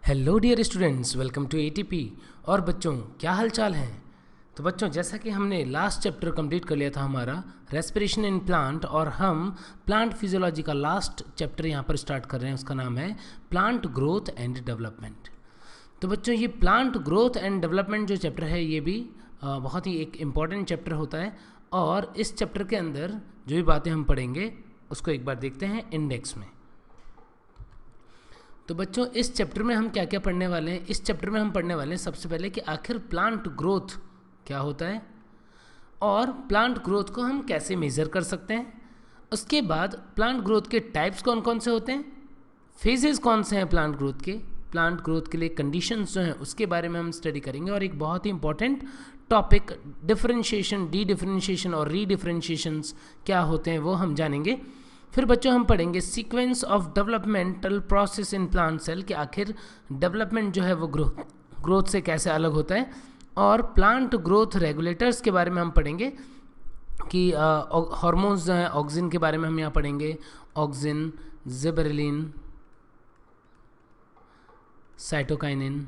Hello dear students, welcome to ATP. और बच्चों, क्या हाल चाल हैं? तो बच्चों, जैसा कि हमने लास्ट चैप्टर कंप्लीट कर लिया था हमारा रेस्पिरेशन इन प्लांट, और हम प्लांट फिजियोलॉजी का लास्ट चैप्टर यहाँ पर स्टार्ट कर रहे हैं। उसका नाम है प्लांट ग्रोथ एंड डेवलपमेंट। तो बच्चों, ये प्लांट ग्रोथ एंड डेवलपमेंट जो चैप्टर है ये भी बहुत ही एक इम्पॉर्टेंट चैप्टर होता है। और इस चैप्टर के अंदर जो भी बातें हम पढ़ेंगे उसको एक बार देखते हैं इंडेक्स में। तो बच्चों, इस चैप्टर में हम क्या क्या पढ़ने वाले हैं? इस चैप्टर में हम पढ़ने वाले हैं सबसे पहले कि आखिर प्लांट ग्रोथ क्या होता है और प्लांट ग्रोथ को हम कैसे मेज़र कर सकते हैं। उसके बाद प्लांट ग्रोथ के टाइप्स कौन कौन से होते हैं, फेजेस कौन से हैं प्लांट ग्रोथ के, प्लांट ग्रोथ के लिए कंडीशंस जो हैं उसके बारे में हम स्टडी करेंगे। और एक बहुत ही important topic differentiation, dedifferentiation और री डिफरेंशिएशंस क्या होते हैं वो हम जानेंगे। फिर बच्चों हम पढ़ेंगे sequence of developmental process in plant cell, कि आखिर डेवलपमेंट जो है वो ग्रोथ से कैसे अलग होता है। और प्लांट ग्रोथ रेगुलेटर्स के बारे में हम पढ़ेंगे कि हार्मोन्स जो हैं, ऑक्सिन के बारे में हम यहाँ पढ़ेंगे। ऑक्सिन, जिबरेलिन, साइटोकाइनिन,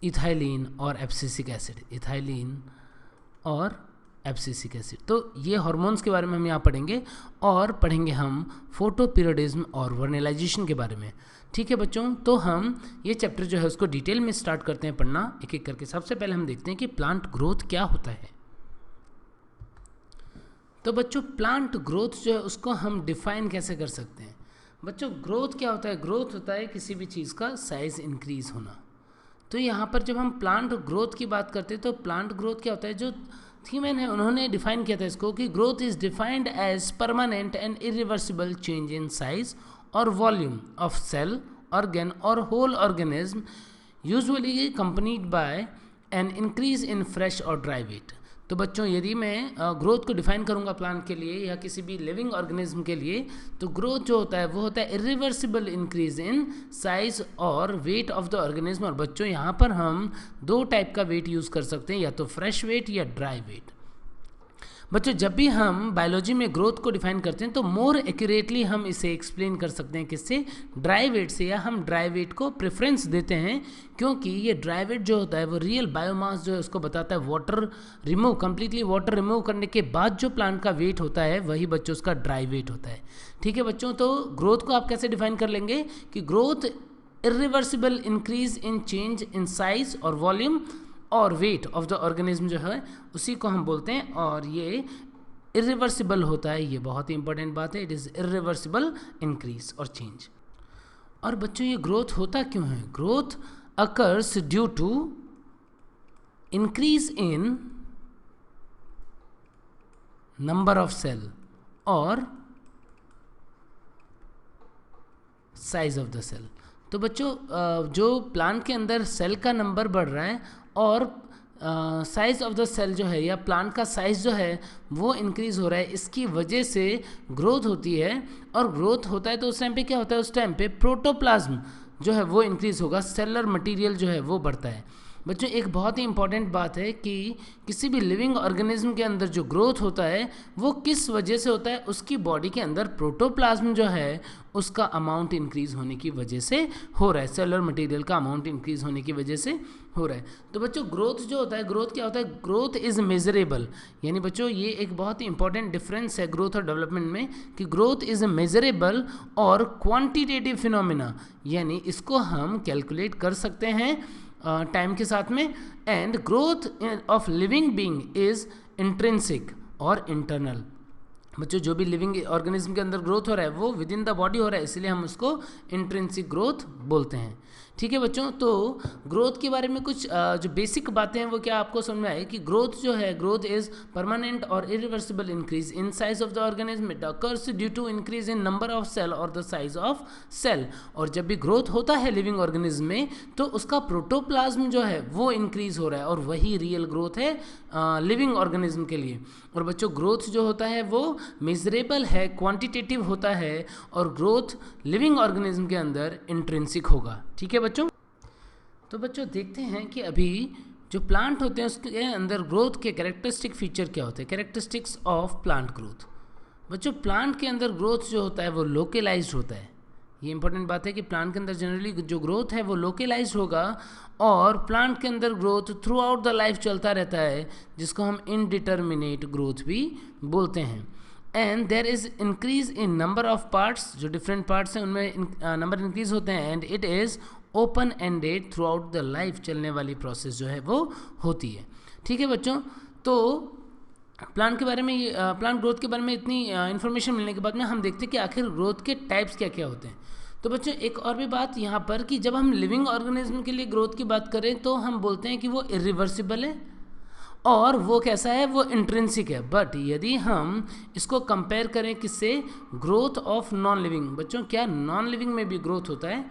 इथाइलिन और एब्सिसिक एसिड, इथाइलिन और एब्सिसिक एसिड। तो ये हार्मोन्स के बारे में हम यहाँ पढ़ेंगे। और पढ़ेंगे हम फोटोपीरियोडिज्म और वर्नलाइजेशन के बारे में। ठीक है बच्चों, तो हम ये चैप्टर जो है उसको डिटेल में स्टार्ट करते हैं पढ़ना एक एक करके। सबसे पहले हम देखते हैं कि प्लांट ग्रोथ क्या होता है। तो बच्चों, प्लांट ग्रोथ जो है उसको हम डिफाइन कैसे कर सकते हैं? बच्चों, ग्रोथ क्या होता है? ग्रोथ होता है किसी भी चीज़ का साइज इंक्रीज होना। तो यहाँ पर जब हम प्लांट ग्रोथ की बात करते हैं तो प्लांट ग्रोथ क्या होता है? जो थीमैन है उन्होंने डिफाइन किया था इसको कि growth is defined as permanent and irreversible change in size और वॉल्यूम ऑफ सेल, ऑर्गन और whole organism, usually accompanied by an increase in fresh और ड्राई वेट। तो बच्चों, यदि मैं ग्रोथ को डिफाइन करूंगा प्लांट के लिए या किसी भी लिविंग ऑर्गेनिज्म के लिए, तो ग्रोथ जो होता है वो होता है इरिवर्सिबल इंक्रीज इन साइज और वेट ऑफ द ऑर्गेनिज्म। और बच्चों, यहाँ पर हम दो टाइप का वेट यूज़ कर सकते हैं, या तो फ्रेश वेट या ड्राई वेट। बच्चों, जब भी हम बायोलॉजी में ग्रोथ को डिफाइन करते हैं तो मोर एक्यूरेटली हम इसे एक्सप्लेन कर सकते हैं किससे? ड्राई वेट से। या हम ड्राई वेट को प्रेफरेंस देते हैं क्योंकि ये ड्राई वेट जो होता है वो रियल बायोमास जो है उसको बताता है। Water remove, completely water remove करने के बाद जो प्लांट का वेट होता है वही बच्चों उसका ड्राई वेट होता है। ठीक है बच्चों, तो ग्रोथ को आप कैसे डिफाइन कर लेंगे कि growth irreversible increase in change in size और वॉल्यूम और वेट ऑफ द ऑर्गेनिज्म जो है उसी को हम बोलते हैं। और ये इरिवर्सिबल होता है, ये बहुत ही इंपॉर्टेंट बात है। इट इज़ इरिवर्सिबल इंक्रीज और चेंज। और बच्चों, ये ग्रोथ होता क्यों है? Growth occurs due to increase in number of cell और साइज ऑफ द सेल। तो बच्चों, जो प्लांट के अंदर सेल का नंबर बढ़ रहा है और साइज ऑफ द सेल जो है या प्लांट का साइज जो है वो इंक्रीज हो रहा है, इसकी वजह से ग्रोथ होती है। और ग्रोथ होता है तो उस टाइम पे क्या होता है? उस टाइम पे प्रोटोप्लाज्म जो है वो इंक्रीज होगा, सेलुलर मटेरियल जो है वो बढ़ता है। बच्चों, एक बहुत ही इंपॉर्टेंट बात है कि किसी भी लिविंग ऑर्गेनिज्म के अंदर जो ग्रोथ होता है वो किस वजह से होता है? उसकी बॉडी के अंदर प्रोटोप्लाज्म जो है उसका अमाउंट इंक्रीज होने की वजह से हो रहा है, सेलुलर मटेरियल का अमाउंट इंक्रीज होने की वजह से हो रहा है। तो बच्चों, ग्रोथ जो होता है, ग्रोथ क्या होता है? Growth is measurable. यानी बच्चों, ये एक बहुत ही इंपॉर्टेंट डिफरेंस है ग्रोथ और डेवलपमेंट में कि ग्रोथ इज मेजरेबल और क्वांटिटेटिव फिनोमिना, यानी इसको हम कैलकुलेट कर सकते हैं टाइम के साथ में। And growth of living being is intrinsic और इंटरनल। बच्चों, जो भी लिविंग ऑर्गेनिज्म के अंदर ग्रोथ हो रहा है वो विद इन द बॉडी हो रहा है, इसलिए हम उसको इंट्रिंसिक ग्रोथ बोलते हैं। ठीक है बच्चों, तो ग्रोथ के बारे में कुछ जो बेसिक बातें हैं वो क्या आपको समझ में आए कि ग्रोथ जो है, ग्रोथ इज परमानेंट और irreversible increase in size of the organism. It occurs due to increase in number of cell और द साइज ऑफ सेल। और जब भी ग्रोथ होता है लिविंग ऑर्गेनिज्म में तो उसका प्रोटोप्लाज्म जो है वो इंक्रीज हो रहा है, और वही रियल ग्रोथ है लिविंग ऑर्गेनिज्म के लिए। और बच्चों, ग्रोथ जो होता है वो मेजरेबल है, क्वांटिटेटिव होता है, और ग्रोथ लिविंग ऑर्गेनिज्म के अंदर इंट्रिंसिक होगा। ठीक है बच्चों, तो बच्चों देखते हैं कि अभी जो प्लांट होते हैं उसके अंदर ग्रोथ के कैरेक्टरिस्टिक फीचर क्या होते हैं। Characteristics of plant growth. बच्चों, प्लांट के अंदर ग्रोथ जो होता है वो लोकलाइज्ड होता है, ये इंपॉर्टेंट बात है कि प्लांट के अंदर जनरली जो ग्रोथ है वो लोकलाइज्ड होगा, और प्लांट के अंदर growth through out the life चलता रहता है, जिसको हम इनडिटर्मिनेट ग्रोथ भी बोलते हैं। And there is increase in number of parts, जो डिफरेंट पार्ट्स हैं उनमें नंबर इंक्रीज होते हैं, and it is open ended throughout the life, चलने वाली प्रोसेस जो है वो होती है। ठीक है बच्चों, तो प्लांट के बारे में प्लांट ग्रोथ के बारे में इतनी इन्फॉर्मेशन मिलने के बाद में हम देखते हैं कि आखिर ग्रोथ के टाइप्स क्या क्या होते हैं। तो बच्चों एक और भी बात यहाँ पर कि जब हम लिविंग ऑर्गेनिज्म के लिए ग्रोथ की बात करें तो हम बोलते हैं कि वो इरिवर्सिबल है और वो कैसा है, वो इंट्रिंसिक है। बट यदि हम इसको कंपेयर करें किससे, ग्रोथ ऑफ नॉन लिविंग, बच्चों क्या नॉन लिविंग में भी ग्रोथ होता है?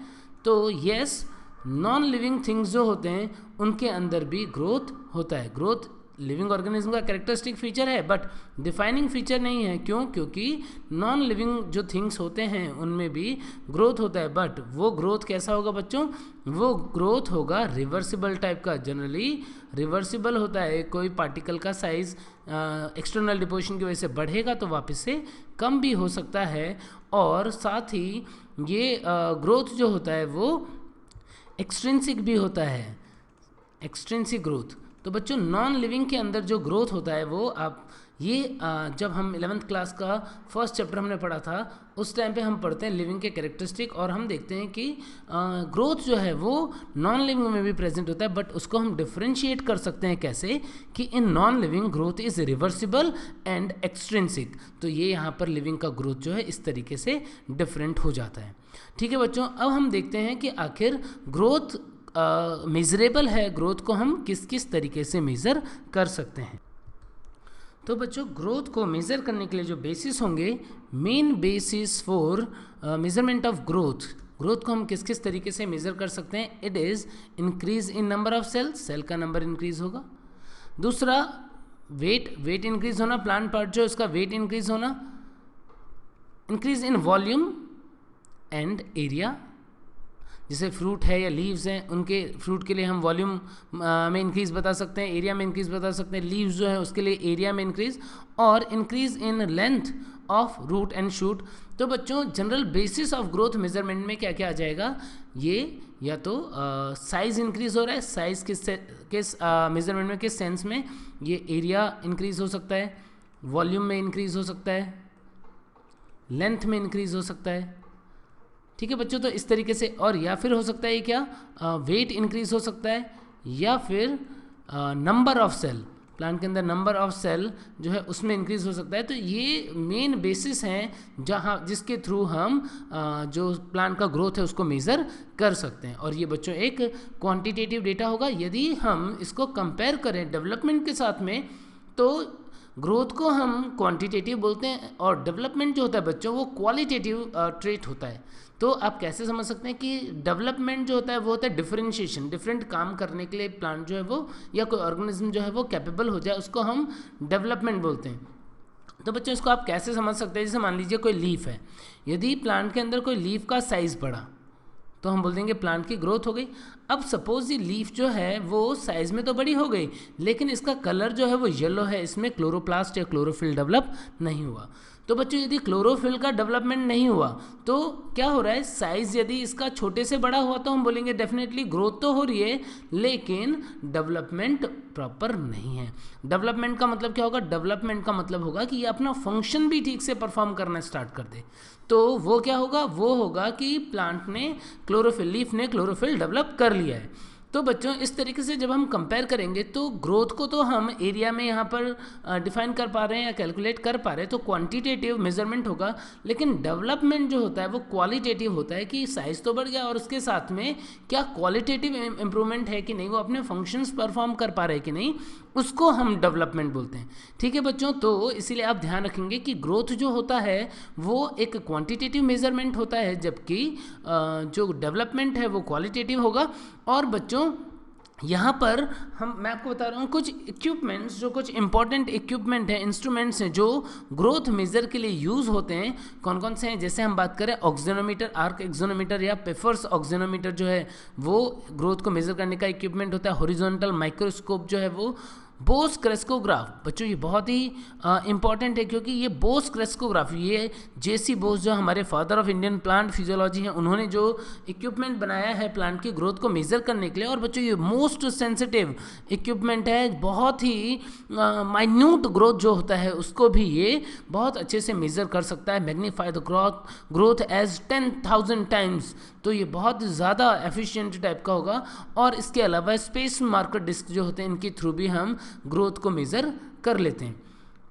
तो यस, नॉन लिविंग थिंग्स जो होते हैं उनके अंदर भी ग्रोथ होता है। ग्रोथ लिविंग ऑर्गेनिज्म का कैरेक्टरिस्टिक फीचर है बट डिफाइनिंग फीचर नहीं है। क्यों? क्योंकि नॉन लिविंग जो थिंग्स होते हैं उनमें भी ग्रोथ होता है, बट वो ग्रोथ कैसा होगा बच्चों, वो ग्रोथ होगा रिवर्सिबल टाइप का। जनरली रिवर्सिबल होता है, कोई पार्टिकल का साइज एक्सटर्नल डिपोजिशन की वजह से बढ़ेगा तो वापस से कम भी हो सकता है, और साथ ही ये ग्रोथ जो होता है वो एक्सट्रिंसिक भी होता है, एक्सट्रिंसिक ग्रोथ। तो बच्चों नॉन लिविंग के अंदर जो ग्रोथ होता है वो आप ये जब हम 11th क्लास का फर्स्ट चैप्टर हमने पढ़ा था उस टाइम पे हम पढ़ते हैं लिविंग के कैरेक्टरिस्टिक, और हम देखते हैं कि ग्रोथ जो है वो नॉन लिविंग में भी प्रेजेंट होता है, बट उसको हम डिफरेंशिएट कर सकते हैं कैसे, कि in non living growth is reversible and extrinsic. तो ये यहाँ पर लिविंग का ग्रोथ जो है इस तरीके से डिफरेंट हो जाता है। ठीक है बच्चों, अब हम देखते हैं कि आखिर ग्रोथ मेजरेबल है, ग्रोथ को हम किस किस तरीके से मेज़र कर सकते हैं। तो बच्चों ग्रोथ को मेज़र करने के लिए जो बेसिस होंगे, main basis for measurement of growth, growth को हम किस किस तरीके से मेज़र कर सकते हैं, it is increase in number of cells, cell का नंबर इंक्रीज होगा। दूसरा वेट इंक्रीज होना, प्लांट पार्ट जो इसका वेट इंक्रीज होना। Increase in volume and area, जैसे फ्रूट है या लीव्स हैं, उनके फ्रूट के लिए हम वॉल्यूम में इंक्रीज़ बता सकते हैं, एरिया में इंक्रीज़ बता सकते हैं। लीव्स जो है उसके लिए एरिया में इंक्रीज़, और increase in length of root and shoot. तो बच्चों general basis of growth measurement में क्या क्या आ जाएगा, ये या तो साइज़ इंक्रीज़ हो रहा है, साइज़ किस मेजरमेंट में, किस सेंस में, ये एरिया इंक्रीज़ हो सकता है, वॉल्यूम में इंक्रीज़ हो सकता है, लेंथ में इंक्रीज़ हो सकता है। ठीक है बच्चों, तो इस तरीके से, और या फिर हो सकता है क्या, वेट इंक्रीज हो सकता है, या फिर नंबर ऑफ सेल, प्लांट के अंदर नंबर ऑफ सेल जो है उसमें इंक्रीज हो सकता है। तो ये मेन बेसिस हैं जहाँ जिसके थ्रू हम जो प्लांट का ग्रोथ है उसको मेज़र कर सकते हैं, और ये बच्चों एक क्वांटिटेटिव डेटा होगा। यदि हम इसको कंपेयर करें डेवलपमेंट के साथ में तो ग्रोथ को हम क्वांटिटेटिव बोलते हैं, और डेवलपमेंट जो होता है बच्चों वो क्वालिटेटिव ट्रेट होता है। तो आप कैसे समझ सकते हैं कि डेवलपमेंट जो होता है वो होता है डिफरेंशिएशन, डिफरेंट काम करने के लिए प्लांट जो है वो या कोई ऑर्गेनिज्म जो है वो कैपेबल हो जाए, उसको हम डेवलपमेंट बोलते हैं। तो बच्चों इसको आप कैसे समझ सकते हैं, जैसे मान लीजिए कोई लीफ है, यदि प्लांट के अंदर कोई लीफ का साइज़ बढ़ा तो हम बोल देंगे प्लांट की ग्रोथ हो गई। अब सपोज ये लीफ जो है वो साइज़ में तो बड़ी हो गई, लेकिन इसका कलर जो है वो येलो है, इसमें क्लोरोप्लास्ट या क्लोरोफिल डेवलप नहीं हुआ। तो बच्चों यदि क्लोरोफिल का डेवलपमेंट नहीं हुआ तो क्या हो रहा है, साइज़ यदि इसका छोटे से बड़ा हुआ तो हम बोलेंगे डेफिनेटली ग्रोथ तो हो रही है लेकिन डेवलपमेंट प्रॉपर नहीं है। डेवलपमेंट का मतलब क्या होगा, डेवलपमेंट का मतलब होगा कि ये अपना फंक्शन भी ठीक से परफॉर्म करना स्टार्ट कर दे। तो वो क्या होगा, वो होगा कि प्लांट ने क्लोरोफिल, लीफ ने क्लोरोफिल डेवलप कर लिया है। तो बच्चों इस तरीके से जब हम कंपेयर करेंगे तो ग्रोथ को तो हम एरिया में यहाँ पर डिफाइन कर पा रहे हैं या कैलकुलेट कर पा रहे हैं, तो क्वांटिटेटिव मेजरमेंट होगा। लेकिन डेवलपमेंट जो होता है वो क्वालिटेटिव होता है कि साइज़ तो बढ़ गया और उसके साथ में क्या क्वालिटेटिव इम्प्रूवमेंट है कि नहीं, वो अपने फंक्शंस परफॉर्म कर पा रहे हैं कि नहीं, उसको हम डेवलपमेंट बोलते हैं। ठीक है बच्चों, तो इसीलिए आप ध्यान रखेंगे कि ग्रोथ जो होता है वो एक क्वांटिटेटिव मेजरमेंट होता है, जबकि जो डेवलपमेंट है वो क्वालिटेटिव होगा। और बच्चों यहाँ पर मैं आपको बता रहा हूँ कुछ इक्विपमेंट्स, जो कुछ इंपॉर्टेंट इक्विपमेंट हैं, इंस्ट्रूमेंट्स हैं जो ग्रोथ मेजर के लिए यूज़ होते हैं। कौन कौन से हैं, जैसे हम बात करें ऑक्सीजनोमीटर, आर्क एक्सोनोमीटर या पेफर्स ऑक्सीजनोमीटर जो है वो ग्रोथ को मेजर करने का इक्विपमेंट होता है। हॉरिजॉन्टल माइक्रोस्कोप जो है बोस क्रेस्कोग्राफ बच्चों ये बहुत ही इंपॉर्टेंट है, क्योंकि ये बोस क्रेस्कोग्राफ, ये जेसी बोस जो हमारे father of Indian plant physiology हैं, उन्होंने जो इक्विपमेंट बनाया है प्लांट की ग्रोथ को मेज़र करने के लिए। और बच्चों ये मोस्ट सेंसिटिव इक्विपमेंट है, बहुत ही माइन्यूट ग्रोथ जो होता है उसको भी ये बहुत अच्छे से मेज़र कर सकता है। Magnify the growth as 10,000 times, तो ये बहुत ज़्यादा एफिशिएंट टाइप का होगा। और इसके अलावा स्पेस मार्कर डिस्क जो होते हैं, इनके थ्रू भी हम ग्रोथ को मेज़र कर लेते हैं।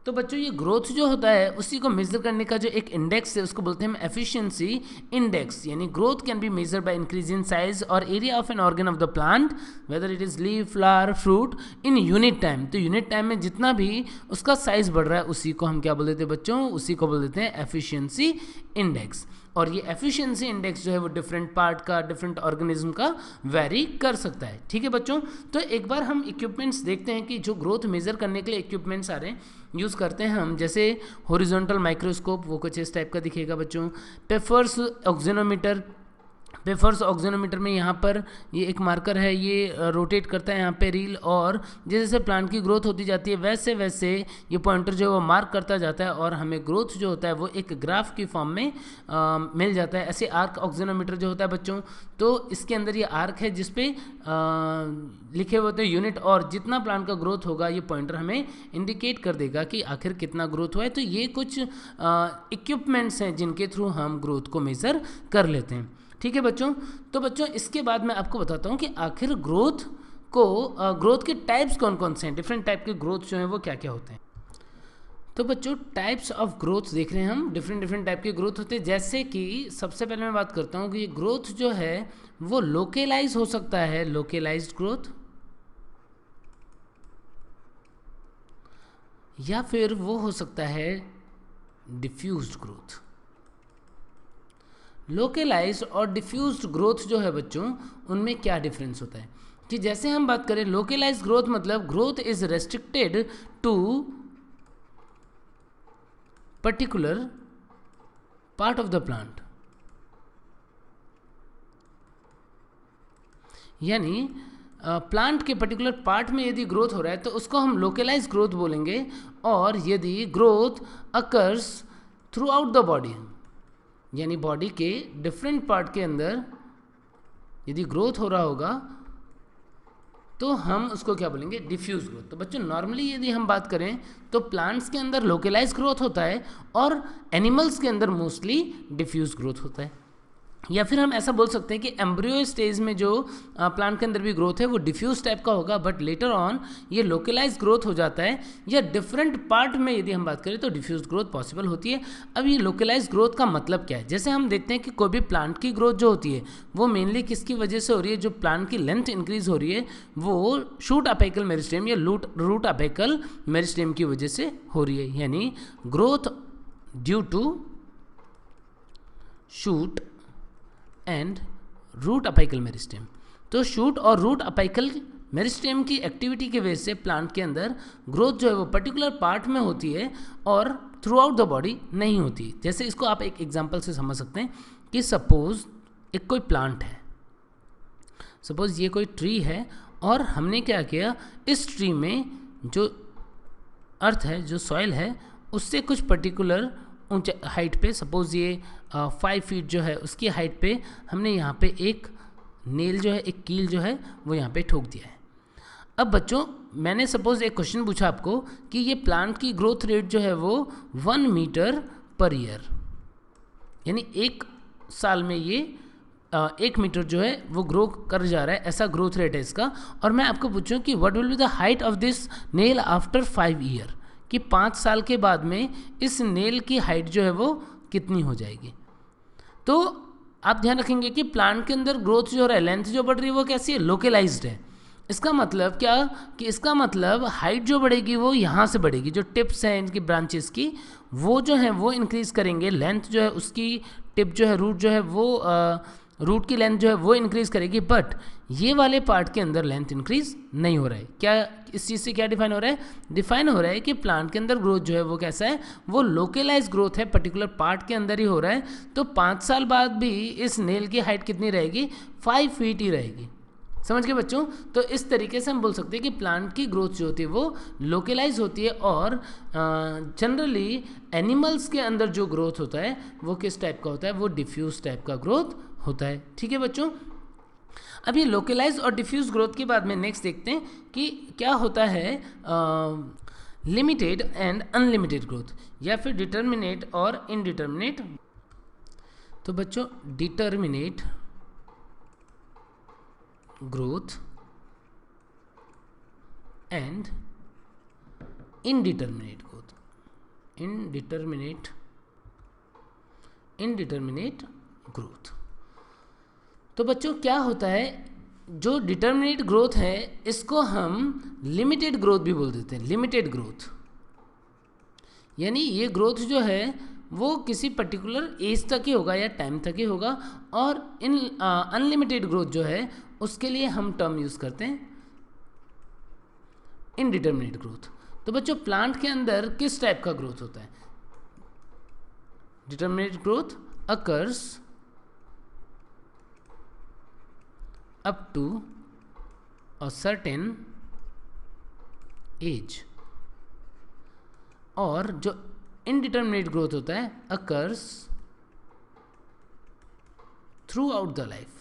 तो बच्चों ये ग्रोथ जो होता है उसी को मेज़र करने का जो एक इंडेक्स है उसको बोलते हैं हम एफिशिएंसी इंडेक्स। यानी growth can be measure by increase in size और area of an organ of the plant, whether it is leaf, flower, fruit, in unit time. तो यूनिट टाइम में जितना भी उसका साइज बढ़ रहा है उसी को हम क्या बोल देते हैं बच्चों, उसी को बोल देते हैं एफिशिएंसी इंडेक्स। और ये एफिशिएंसी इंडेक्स जो है वो डिफरेंट पार्ट का, डिफरेंट ऑर्गेनिज्म का वेरी कर सकता है। ठीक है बच्चों, तो एक बार हम इक्विपमेंट्स देखते हैं कि जो ग्रोथ मेज़र करने के लिए इक्विपमेंट्स सारे यूज़ करते हैं हम, जैसे हॉरिजॉन्टल माइक्रोस्कोप, वो कुछ इस टाइप का दिखेगा बच्चों। पेफर्स ऑक्सीनोमीटर, पेफर्स ऑक्सीनोमीटर में यहाँ पर ये एक मार्कर है, ये रोटेट करता है यहाँ पे रील, और जैसे जैसे प्लांट की ग्रोथ होती जाती है वैसे वैसे ये पॉइंटर जो है वो मार्क करता जाता है और हमें ग्रोथ जो होता है वो एक ग्राफ की फॉर्म में मिल जाता है। ऐसे आर्क ऑक्सीनोमीटर जो होता है बच्चों, तो इसके अंदर ये आर्क है जिसपे लिखे हुए होते हैं यूनिट, और जितना प्लांट का ग्रोथ होगा ये पॉइंटर हमें इंडिकेट कर देगा कि आखिर कितना ग्रोथ हुआ है। तो ये कुछ इक्विपमेंट्स हैं जिनके थ्रू हम ग्रोथ को मेज़र कर लेते हैं। ठीक है बच्चों, तो बच्चों इसके बाद मैं आपको बताता हूँ कि आखिर ग्रोथ के टाइप्स कौन कौन से हैं, डिफरेंट टाइप के ग्रोथ जो हैं वो क्या क्या होते हैं। तो बच्चों टाइप्स ऑफ ग्रोथ देख रहे हैं हम, डिफरेंट टाइप के ग्रोथ होते हैं। जैसे कि सबसे पहले मैं बात करता हूँ कि ये ग्रोथ जो है वो लोकेलाइज हो सकता है, लोकेलाइज्ड ग्रोथ, या फिर वो हो सकता है डिफ्यूज्ड ग्रोथ। लोकेलाइज्ड और डिफ्यूज्ड ग्रोथ जो है बच्चों, उनमें क्या डिफरेंस होता है कि जैसे हम बात करें लोकेलाइज्ड ग्रोथ मतलब growth is restricted to particular part of the plant, यानी प्लांट के पर्टिकुलर पार्ट में यदि ग्रोथ हो रहा है तो उसको हम लोकेलाइज ग्रोथ बोलेंगे। और यदि growth occurs through out the body, यानी बॉडी के डिफरेंट पार्ट के अंदर यदि ग्रोथ हो रहा होगा तो हम उसको क्या बोलेंगे, डिफ्यूज ग्रोथ। तो बच्चों नॉर्मली यदि हम बात करें तो प्लांट्स के अंदर लोकेलाइज ग्रोथ होता है और एनिमल्स के अंदर मोस्टली डिफ्यूज ग्रोथ होता है। या फिर हम ऐसा बोल सकते हैं कि एम्ब्रियो स्टेज में जो प्लांट के अंदर भी ग्रोथ है वो डिफ्यूज टाइप का होगा, बट लेटर ऑन ये लोकेलाइज ग्रोथ हो जाता है, या डिफरेंट पार्ट में यदि हम बात करें तो डिफ्यूज ग्रोथ पॉसिबल होती है। अब ये लोकेलाइज ग्रोथ का मतलब क्या है, जैसे हम देखते हैं कि कोई भी प्लांट की ग्रोथ जो होती है वो मेनली किसकी वजह से हो रही है, जो प्लांट की लेंथ इंक्रीज हो रही है वो शूट अपेकल मेरिस्टेम या रूट अपेकल मेरिस्टेम की वजह से हो रही है, यानी growth due to shoot and root apical meristem. तो शूट और रूट अपाइकल मेरिस्टेम की एक्टिविटी की वजह से प्लांट के अंदर ग्रोथ जो है वो पर्टिकुलर पार्ट में होती है और थ्रू आउट द बॉडी नहीं होती। जैसे इसको आप एक एग्जांपल से समझ सकते हैं कि सपोज एक कोई प्लांट है, सपोज ये कोई ट्री है और हमने क्या किया, इस ट्री में जो अर्थ है, जो सॉइल है, उससे कुछ पर्टिकुलर ऊंचे हाइट पे, सपोज ये 5 फीट जो है उसकी हाइट पे हमने यहाँ पे एक नेल जो है, एक कील जो है वो यहाँ पे ठोक दिया है। अब बच्चों मैंने सपोज एक क्वेश्चन पूछा आपको कि ये प्लांट की ग्रोथ रेट जो है वो 1 मीटर पर ईयर, यानी एक साल में ये 1 मीटर जो है वो ग्रो कर जा रहा है, ऐसा ग्रोथ रेट है इसका। और मैं आपको पूछूं कि what will be the height of this nail after 5 year, कि 5 साल के बाद में इस नेल की हाइट जो है वो कितनी हो जाएगी। तो आप ध्यान रखेंगे कि प्लांट के अंदर ग्रोथ जो हो रहा है, लेंथ जो बढ़ रही है वो कैसी है, लोकेलाइज्ड है। इसका मतलब क्या कि इसका मतलब हाइट जो बढ़ेगी वो यहाँ से बढ़ेगी, जो टिप्स हैं इनकी ब्रांचेस की वो जो है वो इंक्रीज़ करेंगे, लेंथ जो है उसकी टिप जो है, रूट जो है वो रूट की लेंथ जो है वो इंक्रीज़ करेगी, बट ये वाले पार्ट के अंदर लेंथ इंक्रीज़ नहीं हो रहा है। क्या इस चीज़ से क्या डिफाइन हो रहा है, डिफाइन हो रहा है कि प्लांट के अंदर ग्रोथ जो है वो कैसा है, वो लोकेलाइज ग्रोथ है, पर्टिकुलर पार्ट के अंदर ही हो रहा है। तो 5 साल बाद भी इस नेल की हाइट कितनी रहेगी, 5 फीट ही रहेगी। समझ गए बच्चों? तो इस तरीके से हम बोल सकते हैं कि प्लांट की ग्रोथ जो होती है वो लोकलाइज होती है, और जनरली एनिमल्स के अंदर जो ग्रोथ होता है वो किस टाइप का होता है, वो डिफ्यूज टाइप का ग्रोथ होता है। ठीक है बच्चों, अब ये लोकलाइज और डिफ्यूज ग्रोथ के बाद में नेक्स्ट देखते हैं कि क्या होता है लिमिटेड एंड अनलिमिटेड ग्रोथ, या फिर डिटर्मिनेट और इनडिटर्मिनेट। तो बच्चों determinate growth and indeterminate growth, indeterminate growth. तो बच्चों क्या होता है, जो डिटर्मिनेट ग्रोथ है इसको हम लिमिटेड ग्रोथ भी बोल देते हैं। लिमिटेड ग्रोथ यानी ये ग्रोथ जो है वो किसी पर्टिकुलर एज तक ही होगा या टाइम तक ही होगा, और इन अनलिमिटेड ग्रोथ जो है उसके लिए हम टर्म यूज़ करते हैं इनडिटर्मिनेट ग्रोथ। तो बच्चों प्लांट के अंदर किस टाइप का ग्रोथ होता है? Determinate growth occurs up to a certain age, और जो इनडिटर्मिनेट ग्रोथ होता है occurs throughout the life।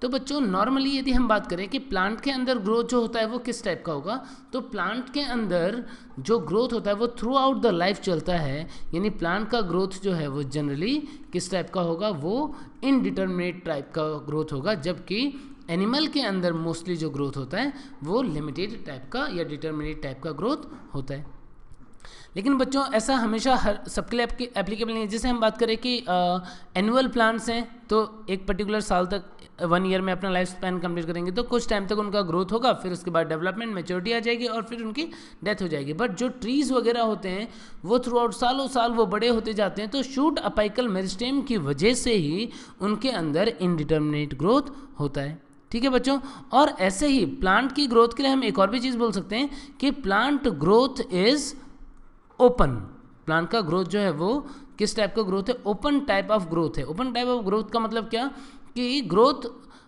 तो बच्चों नॉर्मली यदि हम बात करें कि प्लांट के अंदर ग्रोथ जो होता है वो किस टाइप का होगा, तो प्लांट के अंदर जो ग्रोथ होता है वो थ्रू आउट द लाइफ चलता है, यानी प्लांट का ग्रोथ जो है वो जनरली किस टाइप का होगा, वो इनडिटर्मिनेट टाइप का ग्रोथ होगा, जबकि एनिमल के अंदर मोस्टली जो ग्रोथ होता है वो लिमिटेड टाइप का या डिटर्मिनेट टाइप का ग्रोथ होता है। लेकिन बच्चों ऐसा हमेशा हर सबके लिए एप्लीकेबल नहीं है। जैसे हम बात करें कि एनुअल प्लांट्स हैं तो एक पर्टिकुलर साल तक 1 ईयर में अपना लाइफ स्पैन कंप्लीट करेंगे, तो कुछ टाइम तक उनका ग्रोथ होगा, फिर उसके बाद डेवलपमेंट मैच्योरिटी आ जाएगी और फिर उनकी डेथ हो जाएगी। बट जो ट्रीज़ वगैरह होते हैं वो थ्रू आउट सालों साल वो बड़े होते जाते हैं, तो शूट अपाइकल मेरिस्टेम की वजह से ही उनके अंदर इनडिटर्मिनेट ग्रोथ होता है। ठीक है बच्चों, और ऐसे ही प्लांट की ग्रोथ के लिए हम एक और भी चीज़ बोल सकते हैं कि plant growth is open. Plant का ग्रोथ जो है वो किस टाइप का ग्रोथ है, ओपन टाइप ऑफ ग्रोथ है। ओपन टाइप ऑफ ग्रोथ का मतलब क्या कि ग्रोथ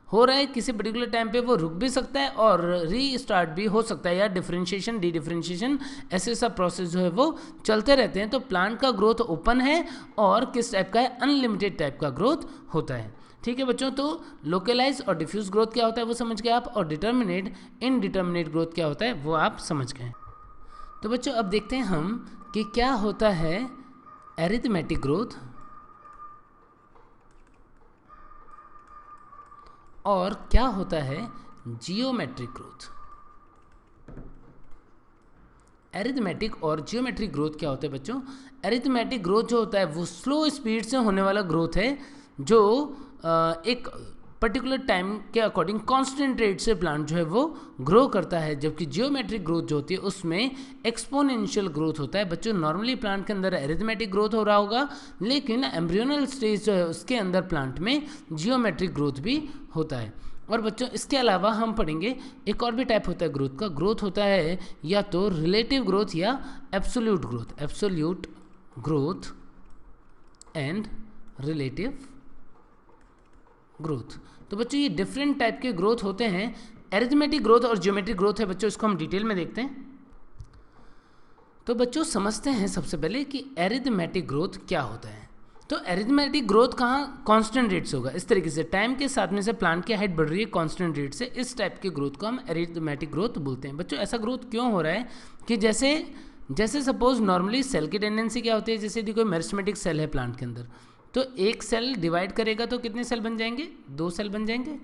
हो रहा है किसी पर्टिकुलर टाइम पे, वो रुक भी सकता है और रीस्टार्ट भी हो सकता है, या डिफरेंशिएशन डी डिफरेंशिएशन ऐसे सब प्रोसेस जो है वो चलते रहते हैं। तो प्लांट का ग्रोथ ओपन है और किस टाइप का है, अनलिमिटेड टाइप का ग्रोथ होता है। ठीक है बच्चों, तो लोकलाइज और डिफ्यूज ग्रोथ क्या होता है वो समझ गए आप, और डिटर्मिनेट इनडिटर्मिनेट ग्रोथ क्या होता है वो आप समझ गए। तो बच्चों अब देखते हैं हम कि क्या होता है एरिथमेटिक ग्रोथ और क्या होता है जियोमेट्रिक ग्रोथ। एरिथमेटिक और जियोमेट्रिक ग्रोथ क्या होता है बच्चों? एरिथमेटिक ग्रोथ जो होता है वो स्लो स्पीड से होने वाला ग्रोथ है, जो एक पर्टिकुलर टाइम के अकॉर्डिंग कांस्टेंट रेट से प्लांट जो है वो ग्रो करता है, जबकि जियोमेट्रिक ग्रोथ जो होती है उसमें एक्सपोनेंशियल ग्रोथ होता है। बच्चों नॉर्मली प्लांट के अंदर एरिथमेटिक ग्रोथ हो रहा होगा, लेकिन एम्ब्रियोनल स्टेज जो है उसके अंदर प्लांट में जियोमेट्रिक ग्रोथ भी होता है। और बच्चों इसके अलावा हम पढ़ेंगे एक और भी टाइप होता है ग्रोथ का। ग्रोथ होता है या तो रिलेटिव ग्रोथ या absolute growth. Absolute growth and relative growth. तो बच्चों ये डिफरेंट टाइप के ग्रोथ होते हैं। एरिथमेटिक ग्रोथ और जियोमेट्रिक ग्रोथ है बच्चों, इसको हम डिटेल में देखते हैं। तो बच्चों समझते हैं सबसे पहले कि एरिथमेटिक ग्रोथ क्या होता है। तो एरिथमेटिक ग्रोथ कहाँ कांस्टेंट रेट से होगा, इस तरीके से टाइम के साथ में से प्लांट की हाइट बढ़ रही है कांस्टेंट रेट से, इस टाइप के ग्रोथ को हम एरिथमेटिक ग्रोथ बोलते हैं। बच्चों ऐसा ग्रोथ क्यों हो रहा है कि जैसे सपोज नॉर्मली सेल की टेंडेंसी क्या होती है, जैसे यदि कोई मेरिस्टेमेटिक सेल है प्लांट के अंदर, तो एक सेल डिवाइड करेगा तो कितने सेल बन जाएंगे, 2 सेल बन जाएंगे।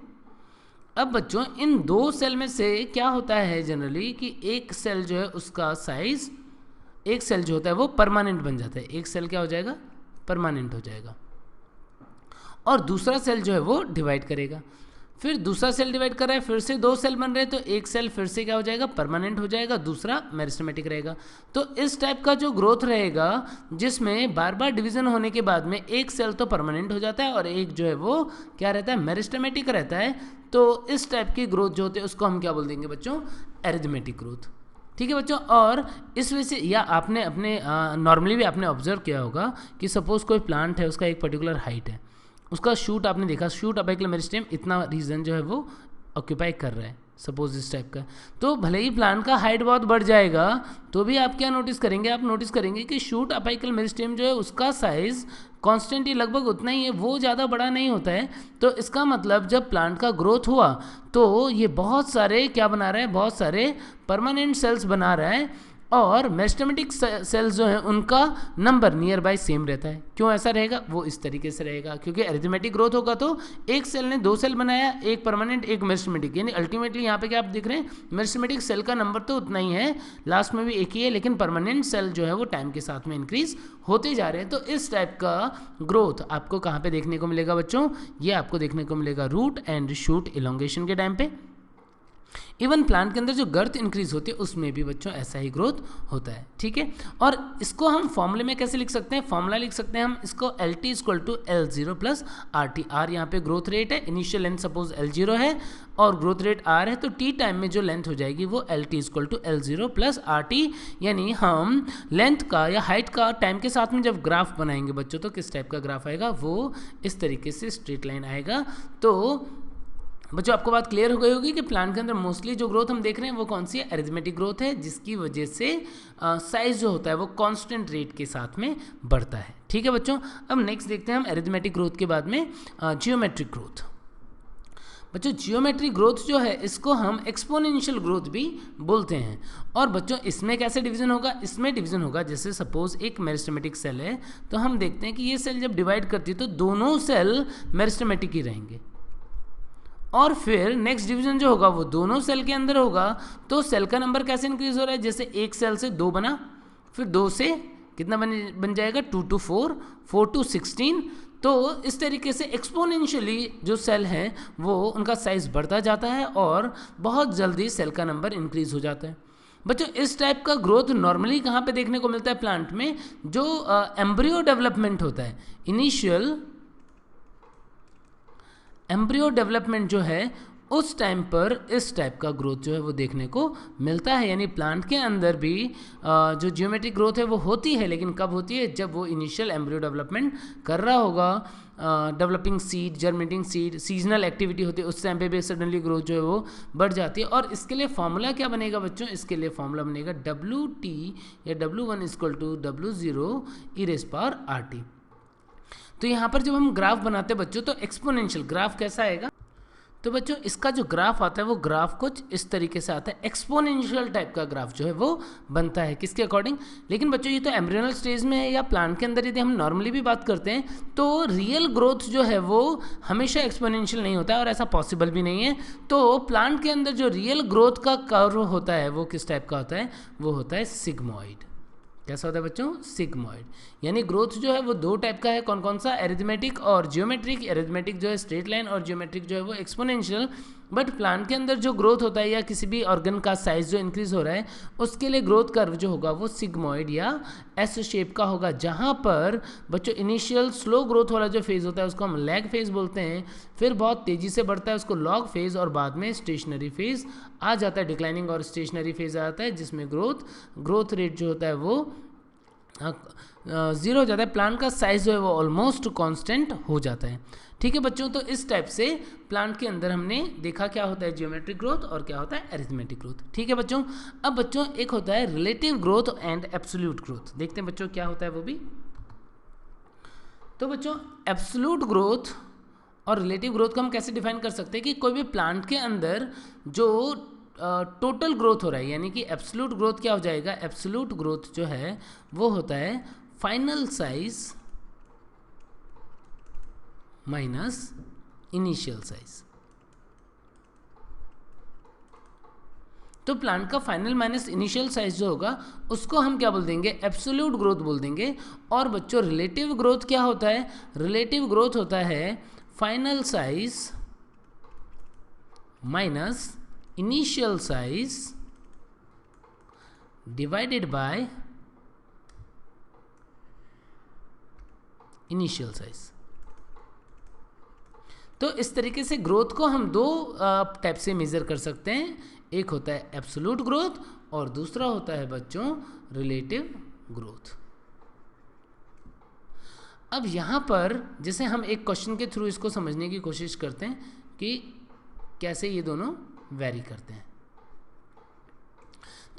अब बच्चों इन 2 सेल में से क्या होता है जनरली कि एक सेल जो है उसका साइज, एक सेल जो होता है वो परमानेंट बन जाता है, एक सेल क्या हो जाएगा, परमानेंट हो जाएगा, और दूसरा सेल जो है वो डिवाइड करेगा, फिर दूसरा सेल डिवाइड कर रहा है, फिर से 2 सेल बन रहे हैं, तो एक सेल फिर से क्या हो जाएगा, परमानेंट हो जाएगा, दूसरा मेरिस्टेमेटिक रहेगा। तो इस टाइप का जो ग्रोथ रहेगा जिसमें बार बार डिवीजन होने के बाद में एक सेल तो परमानेंट हो जाता है और एक जो है वो क्या रहता है, मेरिस्टेमेटिक रहता है। तो इस टाइप की ग्रोथ जो होती है उसको हम क्या बोल देंगे बच्चों, एरिथमेटिक ग्रोथ। ठीक है बच्चों। और इस वजह से या आपने अपने नॉर्मली भी आपने ऑब्जर्व किया होगा कि सपोज कोई प्लांट है, उसका एक पर्टिकुलर हाइट है, उसका शूट आपने देखा, शूट अपेक्युलर मेरिस्टेम इतना रीजन जो है वो ऑक्यूपाई कर रहा है, सपोज इस टाइप का। तो भले ही प्लांट का हाइट बहुत बढ़ जाएगा तो भी आप क्या नोटिस करेंगे, आप नोटिस करेंगे कि शूट अपेक्युलर मेरिस्टेम जो है उसका साइज कांस्टेंट ही लगभग उतना ही है, वो ज़्यादा बड़ा नहीं होता है। तो इसका मतलब जब प्लांट का ग्रोथ हुआ तो ये बहुत सारे क्या बना रहा है, बहुत सारे परमानेंट सेल्स बना रहा है, और मेरिस्टेमेटिक सेल्स जो हैं उनका नंबर नियर बाय सेम रहता है। क्यों ऐसा रहेगा, वो इस तरीके से रहेगा क्योंकि अरिथमेटिक ग्रोथ होगा तो एक सेल ने 2 सेल बनाया, एक परमानेंट एक मेरिस्टेमेटिक, यानी अल्टीमेटली यहाँ पे क्या आप देख रहे हैं, मेरिस्टेमेटिक सेल का नंबर तो उतना ही है, लास्ट में भी एक ही है, लेकिन परमानेंट सेल जो है वो टाइम के साथ में इंक्रीज होते जा रहे हैं। तो इस टाइप का ग्रोथ आपको कहाँ पे देखने को मिलेगा बच्चों, ये आपको देखने को मिलेगा रूट एंड शूट इलोंगेशन के टाइम पे। इवन प्लांट के अंदर जो गर्थ इंक्रीज होती है उसमें भी बच्चों ऐसा ही ग्रोथ होता है, ठीक है। और इसको हम फॉर्मूले में कैसे लिख सकते हैं, फॉर्मूला लिख सकते हैं हम इसको LT = L0 + RT। R यहाँ पे ग्रोथ रेट है, इनिशियल लेंथ सपोज L0 है और ग्रोथ रेट R है, तो T टाइम में जो लेंथ हो जाएगी वो LT = L0 + RT। यानी हम लेंथ का या हाइट का टाइम के साथ में जब ग्राफ बनाएंगे बच्चों तो किस टाइप का ग्राफ आएगा, वो इस तरीके से स्ट्रेट लाइन आएगा। तो बच्चों आपको बात क्लियर हो गई होगी कि प्लांट के अंदर मोस्टली जो ग्रोथ हम देख रहे हैं वो कौन सी है, अरिथमेटिक ग्रोथ है, जिसकी वजह से साइज जो होता है वो कांस्टेंट रेट के साथ में बढ़ता है, ठीक है बच्चों। अब नेक्स्ट देखते हैं हम अरिथमेटिक ग्रोथ के बाद में जियोमेट्रिक ग्रोथ। बच्चों जियोमेट्रिक ग्रोथ जो है इसको हम एक्सपोनेंशियल ग्रोथ भी बोलते हैं। और बच्चों इसमें कैसे डिवीजन होगा, इसमें डिवीजन होगा जैसे सपोज एक मेरिस्टेमेटिक सेल है, तो हम देखते हैं कि ये सेल जब डिवाइड करती है तो दोनों सेल मेरिस्टेमेटिक ही रहेंगे, और फिर नेक्स्ट डिवीजन जो होगा वो दोनों सेल के अंदर होगा। तो सेल का नंबर कैसे इंक्रीज हो रहा है, जैसे एक सेल से 2 बना, फिर 2 से कितना बन जाएगा 2 to 4, 4 to 16। तो इस तरीके से एक्सपोनेंशियली जो सेल है वो उनका साइज बढ़ता जाता है और बहुत जल्दी सेल का नंबर इंक्रीज हो जाता है। बच्चों इस टाइप का ग्रोथ नॉर्मली कहाँ पे देखने को मिलता है, प्लांट में जो एम्ब्रियो डेवलपमेंट होता है, इनिशियल एम्ब्रियो डेवलपमेंट जो है उस टाइम पर इस टाइप का ग्रोथ जो है वो देखने को मिलता है। यानी प्लांट के अंदर भी जो जियोमेट्रिक ग्रोथ है वो होती है, लेकिन कब होती है, जब वो इनिशियल एम्ब्रियो डेवलपमेंट कर रहा होगा, developing seed, germinating seed, seasonal activity होती है, उस टाइम पे भी सडनली ग्रोथ जो है वो बढ़ जाती है। और इसके लिए फॉर्मूला क्या बनेगा बच्चों, इसके लिए फॉर्मूला बनेगा WT या W1 = W0 e⁻RT। तो यहाँ पर जब हम ग्राफ बनाते हैं बच्चों तो एक्सपोनेंशियल ग्राफ कैसा आएगा, तो बच्चों इसका जो ग्राफ आता है वो ग्राफ कुछ इस तरीके से आता है, एक्सपोनेंशियल टाइप का ग्राफ जो है वो बनता है, किसके अकॉर्डिंग। लेकिन बच्चों ये तो एम्ब्रियोनल स्टेज में है, या प्लांट के अंदर यदि हम नॉर्मली भी बात करते हैं तो रियल ग्रोथ जो है वो हमेशा एक्सपोनेंशियल नहीं होता है और ऐसा पॉसिबल भी नहीं है। तो प्लांट के अंदर जो रियल ग्रोथ का कर्व होता है वो किस टाइप का होता है, वो होता है सिग्मॉइड। कैसा होता है बच्चों, सिग्मॉइड। यानी ग्रोथ जो है वो 2 टाइप का है, कौन कौन सा, एरिथमेटिक और जियोमेट्रिक। एरिथमेटिक जो है स्ट्रेट लाइन और जियोमेट्रिक जो है वो एक्सपोनेंशियल। बट प्लांट के अंदर जो ग्रोथ होता है या किसी भी ऑर्गन का साइज जो इंक्रीज हो रहा है उसके लिए ग्रोथ कर्व जो होगा वो सिग्मॉइड या एस शेप का होगा, जहाँ पर बच्चों इनिशियल स्लो ग्रोथ वाला जो फेज होता है उसको हम लैग फेज बोलते हैं, फिर बहुत तेज़ी से बढ़ता है उसको लॉग फेज, और बाद में स्टेशनरी फेज आ जाता है, डिक्लाइनिंग और स्टेशनरी फेज आ जाता है, जिसमें ग्रोथ रेट जो होता है वो 0 हो जाता है, प्लांट का साइज जो है वो ऑलमोस्ट कांस्टेंट हो जाता है, ठीक है बच्चों। तो इस टाइप से प्लांट के अंदर हमने देखा क्या होता है जियोमेट्रिक ग्रोथ और क्या होता है अरिथमेटिक ग्रोथ, ठीक है बच्चों। अब बच्चों एक होता है relative growth and absolute growth, देखते हैं बच्चों क्या होता है वो भी। तो बच्चों एब्सोल्यूट ग्रोथ और रिलेटिव ग्रोथ को हम कैसे डिफाइन कर सकते हैं कि कोई भी प्लांट के अंदर जो टोटल ग्रोथ हो रहा है, यानी कि एब्सोल्यूट ग्रोथ क्या हो जाएगा, एब्सोल्यूट ग्रोथ जो है वो होता है final size minus initial size. तो प्लांट का फाइनल माइनस इनिशियल साइज जो होगा उसको हम क्या बोल देंगे, एब्सोल्यूट ग्रोथ बोल देंगे। और बच्चों रिलेटिव ग्रोथ क्या होता है, रिलेटिव ग्रोथ होता है final size minus initial size divided by initial size. तो इस तरीके से ग्रोथ को हम 2 टाइप से मेजर कर सकते हैं। एक होता है एब्सोल्यूट ग्रोथ और दूसरा होता है बच्चों रिलेटिव ग्रोथ। अब यहाँ पर जैसे हम एक क्वेश्चन के थ्रू इसको समझने की कोशिश करते हैं कि कैसे ये दोनों वैरी करते हैं।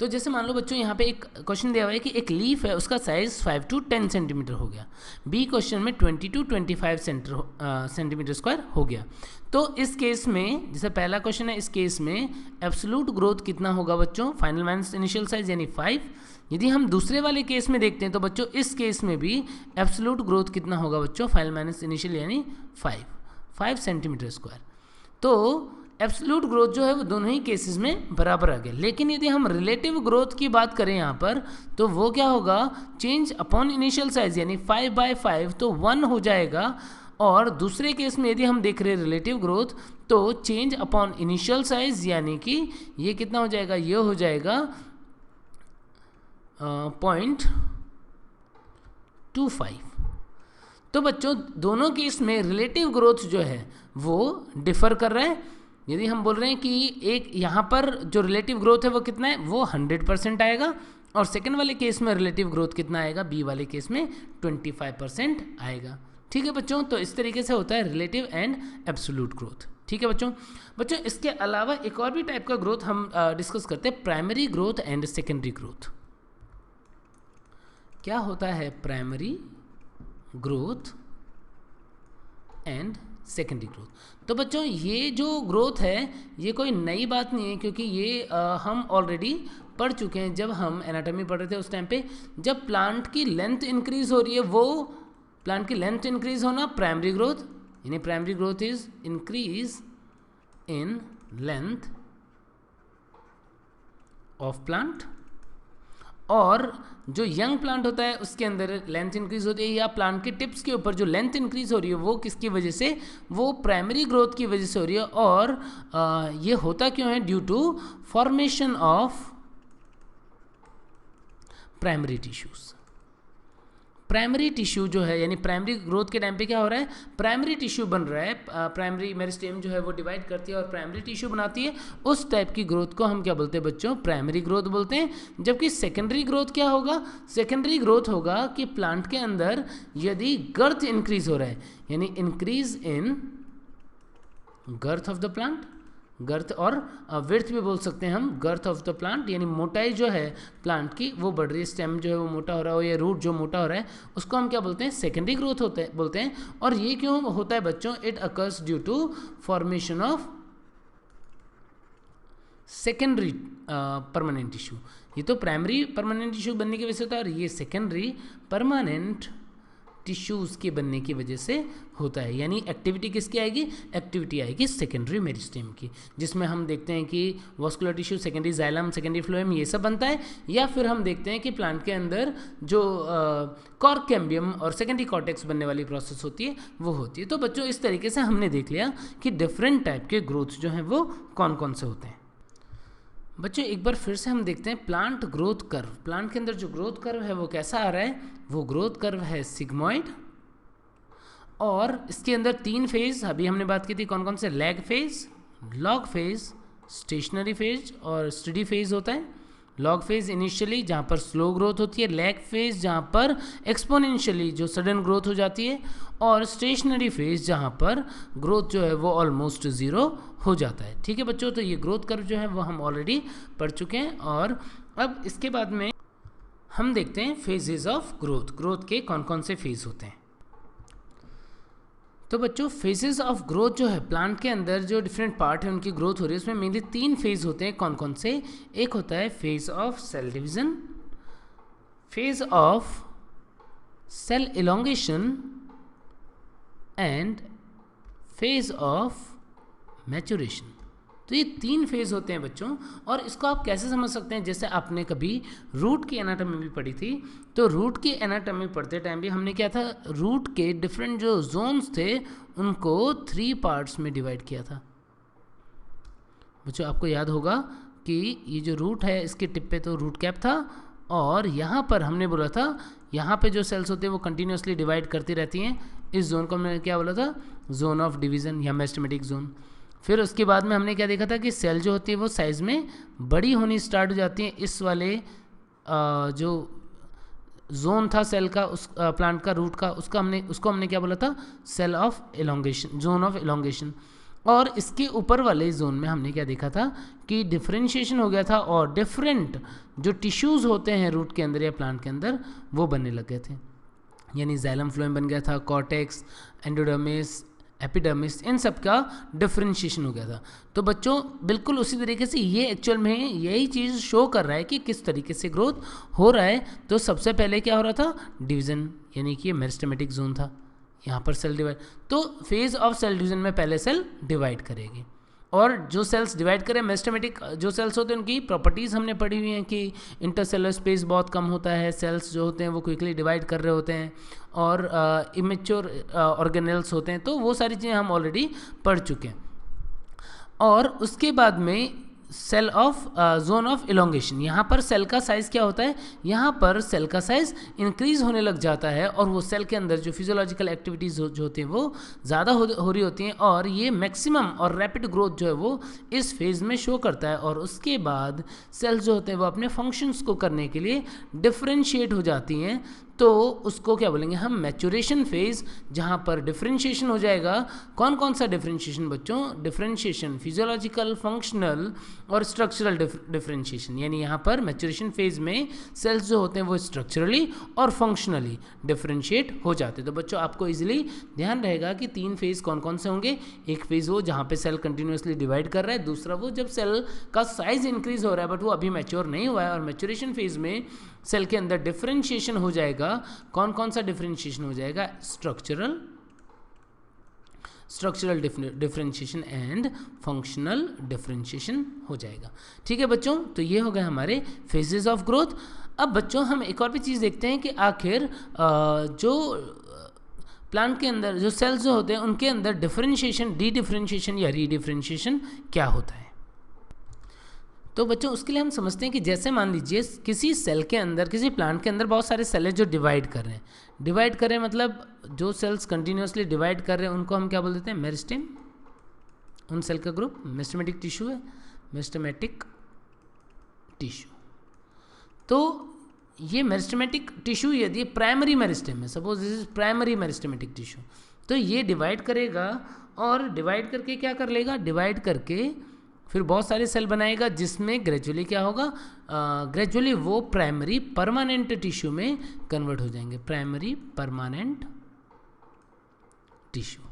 तो जैसे मान लो बच्चों यहाँ पे एक क्वेश्चन दिया हुआ है कि एक लीफ है, उसका साइज 5 to 10 सेंटीमीटर हो गया, बी क्वेश्चन में 20 to 25 सेंटीमीटर स्क्वायर हो गया। तो इस केस में जैसे पहला क्वेश्चन है, इस केस में एब्सोल्यूट ग्रोथ कितना होगा बच्चों, फाइनल माइनस इनिशियल साइज यानी 5। यदि हम दूसरे वाले केस में देखते हैं तो बच्चों इस केस में भी एब्सोल्यूट ग्रोथ कितना होगा बच्चों, फाइनल माइनस इनिशियल यानी 5 सेंटीमीटर स्क्वायर। तो एब्सोल्यूट ग्रोथ जो है वो दोनों ही केसेस में बराबर आ गया। लेकिन यदि हम रिलेटिव ग्रोथ की बात करें यहाँ पर तो वो क्या होगा, चेंज अपॉन इनिशियल साइज यानी 5/5 तो 1 हो जाएगा। और दूसरे केस में यदि हम देख रहे हैं रिलेटिव ग्रोथ तो चेंज अपॉन इनिशियल साइज यानी कि ये कितना हो जाएगा, ये हो जाएगा 0.25। तो बच्चों दोनों केस में रिलेटिव ग्रोथ जो है वो डिफर कर रहा है। यदि हम बोल रहे हैं कि एक यहाँ पर जो रिलेटिव ग्रोथ है वो कितना है, वो 100% आएगा और सेकंड वाले केस में रिलेटिव ग्रोथ कितना आएगा, बी वाले केस में 25% आएगा। ठीक है बच्चों, तो इस तरीके से होता है रिलेटिव एंड एब्सोल्यूट ग्रोथ। ठीक है बच्चों इसके अलावा एक और भी टाइप का ग्रोथ हम डिस्कस करते हैं, primary growth and secondary growth. क्या होता है primary growth and secondary growth? तो बच्चों ये जो ग्रोथ है ये कोई नई बात नहीं है, क्योंकि ये हम ऑलरेडी पढ़ चुके हैं। जब हम एनाटॉमी पढ़ रहे थे उस टाइम पे, जब प्लांट की लेंथ इंक्रीज हो रही है, वो प्लांट की लेंथ इंक्रीज होना प्राइमरी ग्रोथ, यानी primary growth is increase in length of plant. और जो यंग प्लांट होता है उसके अंदर लेंथ इंक्रीज होती है, या प्लांट के टिप्स के ऊपर जो लेंथ इंक्रीज हो रही है वो किसकी वजह से, वो प्राइमरी ग्रोथ की वजह से हो रही है। और ये होता क्यों है, due to formation of primary tissues. Primary tissue जो है यानी प्राइमरी ग्रोथ के टाइम पे क्या हो रहा है, प्राइमरी टिश्यू बन रहा है, प्राइमरी मेरिस्टेम जो है वो डिवाइड करती है और प्राइमरी टिश्यू बनाती है। उस टाइप की ग्रोथ को हम क्या बोलते हैं बच्चों, प्राइमरी ग्रोथ बोलते हैं। जबकि सेकेंडरी ग्रोथ क्या होगा, सेकेंडरी ग्रोथ होगा कि प्लांट के अंदर यदि गर्थ इंक्रीज हो रहा है, यानी increase in girth of the plant, girth और विड्थ भी बोल सकते हैं हम, गर्थ ऑफ द प्लांट यानी मोटाई जो है प्लांट की वो बढ़ रही है, स्टेम जो है वो मोटा हो रहा है या रूट जो मोटा हो रहा है, उसको हम क्या बोलते हैं, सेकेंडरी ग्रोथ बोलते हैं। और ये क्यों होता है बच्चों, it occurs due to formation of secondary permanent tissue. ये तो प्राइमरी परमानेंट टिश्यू बनने की वजह से होता है और ये सेकेंडरी परमानेंट टिश्यूज़ के बनने की वजह से होता है। यानी एक्टिविटी किसकी आएगी, एक्टिविटी आएगी सेकेंडरी मेरिस्टेम की, जिसमें हम देखते हैं कि vascular tissue, secondary xylem, secondary phloem, ये सब बनता है। या फिर हम देखते हैं कि प्लांट के अंदर जो कॉर्क कैम्बियम और सेकेंडरी कॉर्टेक्स बनने वाली प्रोसेस होती है वो होती है। तो बच्चों इस तरीके से हमने देख लिया कि डिफरेंट टाइप के ग्रोथ जो हैं वो कौन कौन से होते हैं। बच्चों एक बार फिर से हम देखते हैं प्लांट ग्रोथ कर्व। प्लांट के अंदर जो ग्रोथ कर्व है वो कैसा आ रहा है, वो ग्रोथ कर्व है सिग्मॉइड। और इसके अंदर 3 फेज अभी हमने बात की थी, कौन कौन से, lag phase, log phase, stationary phase और स्टडी फेज होता है। लॉग फेज इनिशियली जहाँ पर स्लो ग्रोथ होती है, लैग फेज जहाँ पर एक्सपोनेंशियली जो सडन ग्रोथ हो जाती है, और स्टेशनरी फेज जहाँ पर ग्रोथ जो है वो ऑलमोस्ट ज़ीरो हो जाता है। ठीक है बच्चों, तो ये ग्रोथ कर्व जो है वो हम ऑलरेडी पढ़ चुके हैं। और अब इसके बाद में हम देखते हैं फेजेस ऑफ ग्रोथ, ग्रोथ के कौन कौन से फेज होते हैं। तो बच्चों फेजेस ऑफ ग्रोथ जो है प्लांट के अंदर जो डिफरेंट पार्ट है उनकी ग्रोथ हो रही है, उसमें मेनली 3 फेज होते हैं। कौन कौन से, एक होता है phase of cell division, phase of cell elongation and phase of maturation. तो ये 3 फेज होते हैं बच्चों। और इसको आप कैसे समझ सकते हैं, जैसे आपने कभी रूट की एनाटॉमी भी पढ़ी थी, तो रूट की एनाटॉमी पढ़ते टाइम भी हमने क्या था, रूट के डिफरेंट जो जोन्स थे उनको 3 पार्ट्स में डिवाइड किया था। बच्चों आपको याद होगा कि ये जो रूट है इसके टिप पे तो रूट कैप था, और यहाँ पर हमने बोला था यहाँ पे जो सेल्स होते हैं वो कंटिन्यूसली डिवाइड करती रहती हैं। इस जोन को हमने क्या बोला था, जोन ऑफ डिवीज़न या मेरिस्टेमेटिक जोन। फिर उसके बाद में हमने क्या देखा था कि सेल जो होती है वो साइज़ में बड़ी होनी स्टार्ट हो जाती है। इस वाले जो जोन था सेल का, उस प्लांट का रूट का, उसको हमने क्या बोला था, cell of elongation, zone of elongation. और इसके ऊपर वाले जोन में हमने क्या देखा था कि डिफरेंशिएशन हो गया था और डिफरेंट जो टिश्यूज़ होते हैं रूट के अंदर या प्लांट के अंदर वो बनने लग गए थे। यानी जाइलम फ्लोएम बन गया था, कॉर्टेक्स, एंडोडर्मिस, एपिडर्मिस, इन सब का डिफरेंशिएशन हो गया था। तो बच्चों बिल्कुल उसी तरीके से ये एक्चुअल में यही चीज़ शो कर रहा है कि किस तरीके से ग्रोथ हो रहा है। तो सबसे पहले क्या हो रहा था, डिवीज़न, यानी कि मेरिस्टेमेटिक जोन था, यहाँ पर सेल डिवाइड। तो फेज ऑफ सेल डिवीजन में पहले सेल डिवाइड करेगी, और जो सेल्स डिवाइड करें, मेरिस्टेमेटिक जो सेल्स होते हैं उनकी प्रॉपर्टीज़ हमने पढ़ी हुई हैं कि इंटरसेलुलर स्पेस बहुत कम होता है, सेल्स जो होते हैं वो क्विकली डिवाइड कर रहे होते हैं, और इमेच्योर ऑर्गेनेल्स होते हैं। तो वो सारी चीज़ें हम ऑलरेडी पढ़ चुके हैं। और उसके बाद में cell of zone of elongation, यहाँ पर सेल का साइज़ क्या होता है, यहाँ पर सेल का साइज़ इंक्रीज़ होने लग जाता है, और वो सेल के अंदर जो फिजियोलॉजिकल एक्टिविटीज़ जो होती हैं वो ज़्यादा हो रही होती हैं, और ये मैक्सिमम और रैपिड ग्रोथ जो है वो इस फेज़ में शो करता है। और उसके बाद सेल्स जो होते हैं वो अपने फंक्शंस को करने के लिए डिफ्रेंशिएट हो जाती हैं। तो उसको क्या बोलेंगे हम, मैच्योरेशन फेज़, जहाँ पर डिफरेंशिएशन हो जाएगा। कौन कौन सा डिफरेंशिएशन बच्चों, डिफरेंशिएशन फिजियोलॉजिकल, फंक्शनल और स्ट्रक्चरल डिफरेंशिएशन। यानी यहाँ पर मैच्योरेशन फेज़ में सेल्स जो होते हैं वो स्ट्रक्चरली और फंक्शनली डिफरेंशिएट हो जाते हैं। तो बच्चों आपको इजीली ध्यान रहेगा कि 3 फेज़ कौन कौन से होंगे। एक फेज़ वो जहाँ पे सेल कंटिन्यूसली डिवाइड कर रहा है, दूसरा वो जब सेल का साइज़ इंक्रीज़ हो रहा है बट वो अभी मैच्योर नहीं हुआ है, और मैच्योरेशन फेज़ में सेल के अंदर डिफरेंशिएशन हो जाएगा। कौन कौन सा डिफरेंशिएशन हो जाएगा, structural differentiation and functional differentiation हो जाएगा। ठीक है बच्चों, तो ये हो गए हमारे फेजेस ऑफ ग्रोथ। अब बच्चों हम एक और भी चीज़ देखते हैं कि आखिर जो प्लांट के अंदर जो सेल्स जो होते हैं उनके अंदर डिफरेंशिएशन, डी डिफरेंशिएशन या रीडिफरेंशिएशन क्या होता है। तो बच्चों उसके लिए हम समझते हैं कि जैसे मान लीजिए किसी सेल के अंदर, किसी प्लांट के अंदर बहुत सारे सेल हैं जो डिवाइड कर रहे हैं। डिवाइड कर रहे हैं मतलब जो सेल्स कंटिन्यूसली डिवाइड कर रहे हैं उनको हम क्या बोल देते हैं, मेरिस्टेम। उन सेल का ग्रुप मेरिस्टेमेटिक टिश्यू है, मेरिस्टेमेटिक टिश्यू। तो ये मेरिस्टेमेटिक टिश्यू यदि प्राइमरी मेरिस्टेम है, suppose this is primary meristematic tissue, तो ये डिवाइड करेगा, और डिवाइड करके क्या कर लेगा, डिवाइड करके फिर बहुत सारे सेल बनाएगा, जिसमें ग्रेजुअली क्या होगा, ग्रेजुअली वो प्राइमरी परमानेंट टिश्यू में कन्वर्ट हो जाएंगे, प्राइमरी परमानेंट टिश्यू।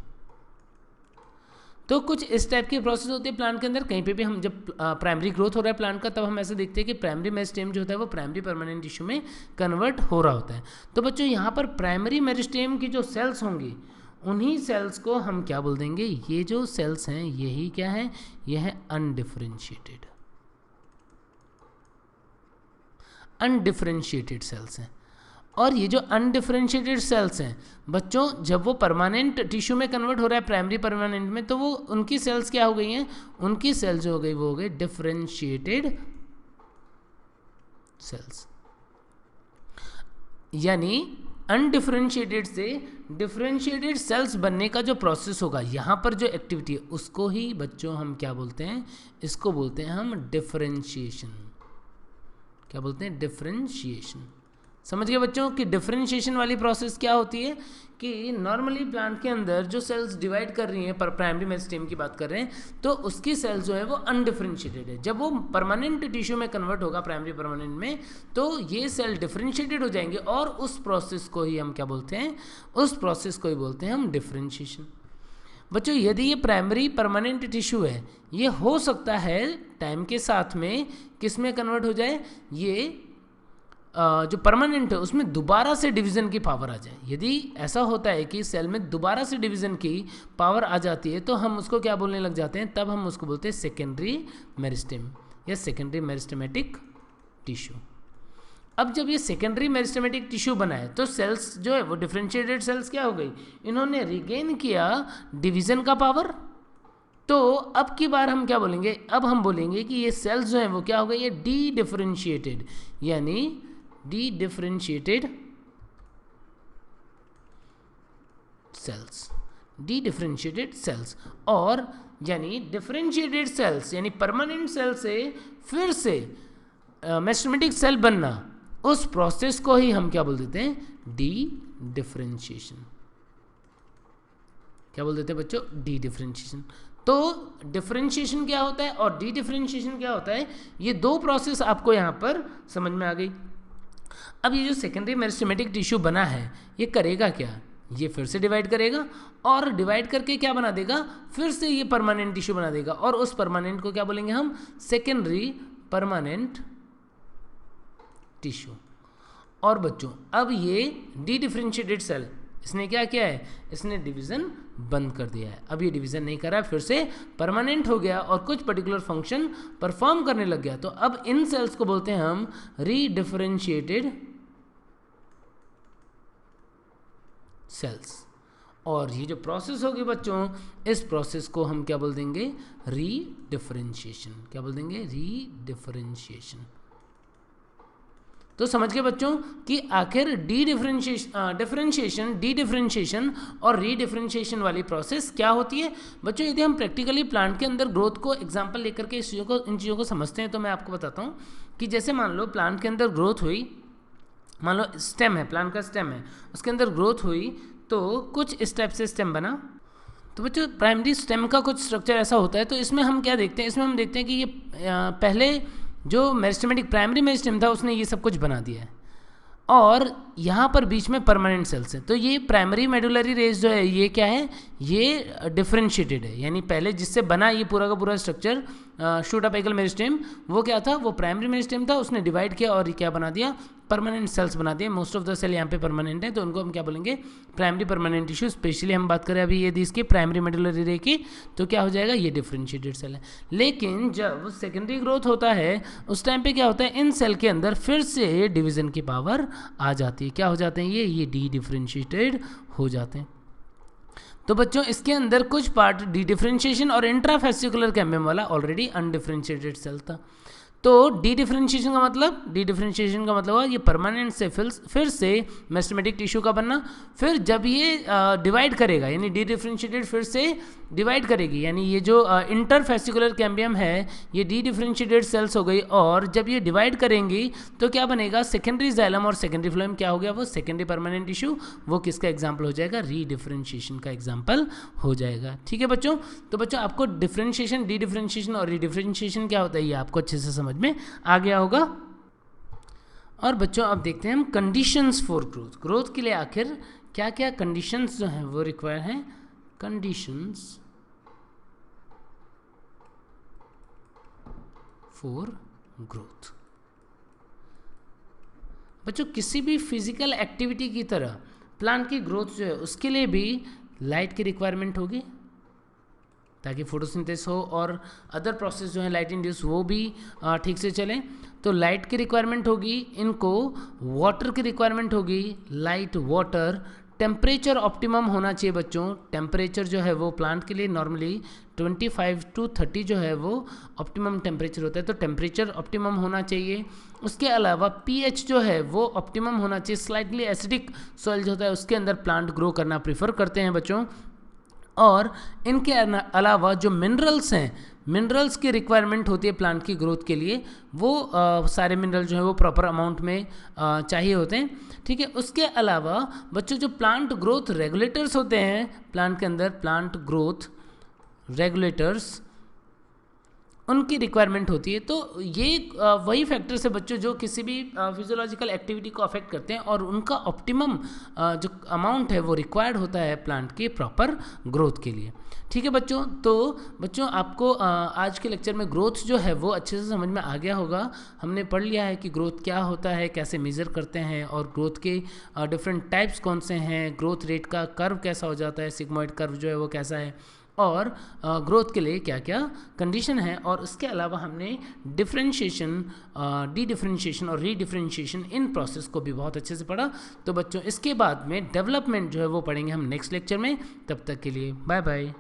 तो कुछ इस टाइप की प्रोसेस होती है प्लांट के अंदर। कहीं पे भी हम जब प्राइमरी ग्रोथ हो रहा है प्लांट का, तब हम ऐसे देखते हैं कि प्राइमरी मेरिस्टेम जो होता है वो प्राइमरी परमानेंट टिश्यू में कन्वर्ट हो रहा होता है। तो बच्चों यहाँ पर प्राइमरी मेरिस्टेम की जो सेल्स होंगी, उन्हीं सेल्स को हम क्या बोल देंगे, ये जो सेल्स हैं यही क्या है, ये है अनडिफरेंशिएटेड, अनडिफरेंशिएटेड सेल्स हैं। और ये जो अनडिफरेंशिएटेड सेल्स हैं बच्चों, जब वो परमानेंट टिश्यू में कन्वर्ट हो रहा है प्राइमरी परमानेंट में, तो वो उनकी सेल्स क्या हो गई हैं, उनकी सेल्स जो हो गई वो हो गई डिफरेंशिएटेड सेल्स। यानी अनडिफरेंशिएटेड से डिफरेंशिएटेड सेल्स बनने का जो प्रोसेस होगा, यहाँ पर जो एक्टिविटी है उसको ही बच्चों हम क्या बोलते हैं, इसको बोलते हैं हम डिफरेंशिएशन। क्या बोलते हैं, डिफरेंशिएशन। समझ गए बच्चों कि डिफरेंशिएशन वाली प्रोसेस क्या होती है, कि नॉर्मली प्लांट के अंदर जो सेल्स डिवाइड कर रही हैं, पर प्राइमरी मेरिस्टेम की बात कर रहे हैं, तो उसकी सेल्स जो है वो अनडिफरेंशिएटेड है। जब वो परमानेंट टिश्यू में कन्वर्ट होगा प्राइमरी परमानेंट में, तो ये सेल डिफरेंशिएटेड हो जाएंगे, और उस प्रोसेस को ही हम क्या बोलते हैं, उस प्रोसेस को ही बोलते हैं हम डिफरेंशिएशन। बच्चों यदि ये प्राइमरी परमानेंट टिश्यू है, ये हो सकता है टाइम के साथ में किस में कन्वर्ट हो जाए, ये जो परमानेंट है उसमें दोबारा से डिवीज़न की पावर आ जाए। यदि ऐसा होता है कि सेल में दोबारा से डिवीज़न की पावर आ जाती है, तो हम उसको क्या बोलने लग जाते हैं, तब हम उसको बोलते हैं सेकेंडरी मेरिस्टेम या सेकेंडरी मेरिस्टेमेटिक टिश्यू। अब जब ये सेकेंडरी मेरिस्टेमेटिक टिश्यू बना है, तो सेल्स जो है वो डिफरेंशिएटेड सेल्स क्या हो गई, इन्होंने रिगेन किया डिवीज़न का पावर। तो अब की बार हम क्या बोलेंगे, अब हम बोलेंगे कि ये सेल्स जो हैं वो क्या हो गई, ये डी डिफरेंशिएटेड, यानी D differentiated sales. D differentiated sales. और यानी डिफरेंशिएटेड सेल्स यानी परमानेंट सेल से फिर से मेरिस्टेमेटिक सेल बनना, उस प्रोसेस को ही हम क्या बोल देते हैं, डी डिफरेंशिएशन। क्या बोल देते हैं बच्चों, डी डिफरेंशिएशन। तो डिफरेंशिएशन क्या होता है और डी डिफरेंशिएशन क्या होता है, ये दो प्रोसेस आपको यहाँ पर समझ में आ गई। अब ये जो सेकेंडरी मेरिस्टेमेटिक टिश्यू बना है ये करेगा क्या, ये फिर से डिवाइड करेगा और डिवाइड करके क्या बना देगा, फिर से ये परमानेंट टिश्यू बना देगा, और उस परमानेंट को क्या बोलेंगे हम, सेकेंडरी परमानेंट टिश्यू। और बच्चों अब ये डी डिफरेंशिएटेड सेल, इसने क्या किया है, इसने डिवीज़न बंद कर दिया है। अब ये डिवीज़न नहीं कर रहा है, फिर से परमानेंट हो गया और कुछ पर्टिकुलर फंक्शन परफॉर्म करने लग गया। तो अब इन सेल्स को बोलते हैं हम रीडिफरेंशिएटेड सेल्स। और ये जो प्रोसेस होगी बच्चों, इस प्रोसेस को हम क्या बोल देंगे, रीडिफरेंशिएशन। क्या बोल देंगे, रीडिफरेंशिएशन। तो समझ गए बच्चों कि आखिर डिफरेंशिएशन, डी डिफरेंशिएशन और रीडिफरेंशिएशन वाली प्रोसेस क्या होती है। बच्चों यदि हम प्रैक्टिकली प्लांट के अंदर ग्रोथ को एग्जांपल लेकर के इन चीज़ों को समझते हैं, तो मैं आपको बताता हूँ कि जैसे मान लो प्लांट के अंदर ग्रोथ हुई, मान लो स्टेम है, प्लांट का स्टेम है, उसके अंदर ग्रोथ हुई तो कुछ इस टाइप से स्टेम बना। तो बच्चों प्राइमरी स्टेम का कुछ स्ट्रक्चर ऐसा होता है। तो इसमें हम क्या देखते हैं, इसमें हम देखते हैं कि ये पहले जो मेरिस्टेमेटिक प्राइमरी मेरिस्टेम था उसने ये सब कुछ बना दिया है, और यहाँ पर बीच में परमानेंट सेल्स है। तो ये प्राइमरी मेडुलरी रेस जो है ये क्या है, ये डिफरेंशिएटेड है, यानी पहले जिससे बना ये पूरा का पूरा स्ट्रक्चर शूट अपेकल मेरिस्टेम, वो क्या था, वो प्राइमरी मेरिस्टेम था, उसने डिवाइड किया और ये क्या बना दिया, परमानेंट सेल्स बना दिए। मोस्ट ऑफ द सेल यहाँ पे परमानेंट है, तो उनको हम क्या बोलेंगे, प्राइमरी परमानेंट टिश्यू। स्पेशली हम बात करें अभी यदि इसकी प्राइमरी मेडुलरी रे की, तो क्या हो जाएगा, ये डिफरेंशिएटेड सेल है। लेकिन जब सेकेंडरी ग्रोथ होता है उस टाइम पे क्या होता है, इन सेल के अंदर फिर से डिवीजन की पावर आ जाती है। क्या हो जाते हैं, ये डी डिफरेंशिएटेड हो जाते हैं। तो बच्चों इसके अंदर कुछ पार्ट डी डिफरेंशिएशन और इंट्राफेसिकुलर कैम्बियम वाला ऑलरेडी अनडिफरेंशिएटेड सेल था। तो डी डिफरेंशिएशन का मतलब हुआ ये परमानेंट से फिर से मेरिस्टेमेटिक टिश्यू का बनना। फिर जब ये डिवाइड करेगा, यानी डी डिफरेंशिएटेड फिर से डिवाइड करेगी, यानी ये जो इंटरफेसिकुलर कैम्बियम है ये डी डिफरेंशिएटेड सेल्स हो गई, और जब ये डिवाइड करेंगी तो क्या बनेगा, सेकेंडरी जाइलम और सेकेंडरी फ्लोएम क्या हो गया, वो सेकेंडरी परमानेंट टिश्यू। वो किसका एग्जाम्पल हो जाएगा, रीडिफरेंशिएशन का एग्जाम्पल हो जाएगा। ठीक है बच्चों, तो बच्चों आपको डिफरेंशिएशन, डी डिफरेंशिएशन और रीडिफरेंशिएशन क्या होता है ये आपको अच्छे से समझ में आ गया होगा। और बच्चों अब देखते हैं हम कंडीशंस फॉर ग्रोथ। ग्रोथ के लिए आखिर क्या क्या कंडीशंस जो हैं वो रिक्वायर हैं। Conditions for growth. बच्चों किसी भी फिजिकल एक्टिविटी की तरह प्लांट की ग्रोथ जो है उसके लिए भी लाइट की रिक्वायरमेंट होगी, ताकि फोटोसिंथेसिस हो और अदर प्रोसेस जो है लाइट इंड्यूस वो भी ठीक से चलें। तो लाइट की रिक्वायरमेंट होगी, इनको वाटर की रिक्वायरमेंट होगी, लाइट वाटर। टेम्परेचर ऑप्टिमम होना चाहिए बच्चों। टेम्परेचर जो है वो प्लांट के लिए नॉर्मली 25 to 30 जो है वो ऑप्टिमम टेम्परेचर होता है, तो टेम्परेचर ऑप्टिमम होना चाहिए। उसके अलावा पीएच जो है वो ऑप्टिमम होना चाहिए। स्लाइटली एसिडिक सॉइल जो होता है उसके अंदर प्लांट ग्रो करना प्रीफर करते हैं बच्चों। और इनके अलावा जो मिनरल्स हैं, मिनरल्स की रिक्वायरमेंट होती है प्लांट की ग्रोथ के लिए, वो सारे मिनरल जो है वो प्रॉपर अमाउंट में चाहिए होते हैं। ठीक है, उसके अलावा बच्चों जो प्लांट ग्रोथ रेगुलेटर्स होते हैं प्लांट के अंदर, प्लांट ग्रोथ रेगुलेटर्स उनकी रिक्वायरमेंट होती है। तो ये वही फैक्टर्स है बच्चों जो किसी भी फिजियोलॉजिकल एक्टिविटी को अफेक्ट करते हैं, और उनका ऑप्टिमम जो अमाउंट है वो रिक्वायर्ड होता है प्लांट के प्रॉपर ग्रोथ के लिए। ठीक है बच्चों, तो बच्चों आपको आज के लेक्चर में ग्रोथ जो है वो अच्छे से समझ में आ गया होगा। हमने पढ़ लिया है कि ग्रोथ क्या होता है, कैसे मेज़र करते हैं, और ग्रोथ के डिफरेंट टाइप्स कौन से हैं, ग्रोथ रेट का कर्व कैसा हो जाता है, सिग्मोइड कर्व जो है वो कैसा है, और ग्रोथ के लिए क्या क्या कंडीशन है। और इसके अलावा हमने डिफरेंशिएशन, डी डिफरेंशिएशन और रीडिफरेंशिएशन इन प्रोसेस को भी बहुत अच्छे से पढ़ा। तो बच्चों इसके बाद में डेवलपमेंट जो है वो पढ़ेंगे हम नेक्स्ट लेक्चर में। तब तक के लिए बाय बाय।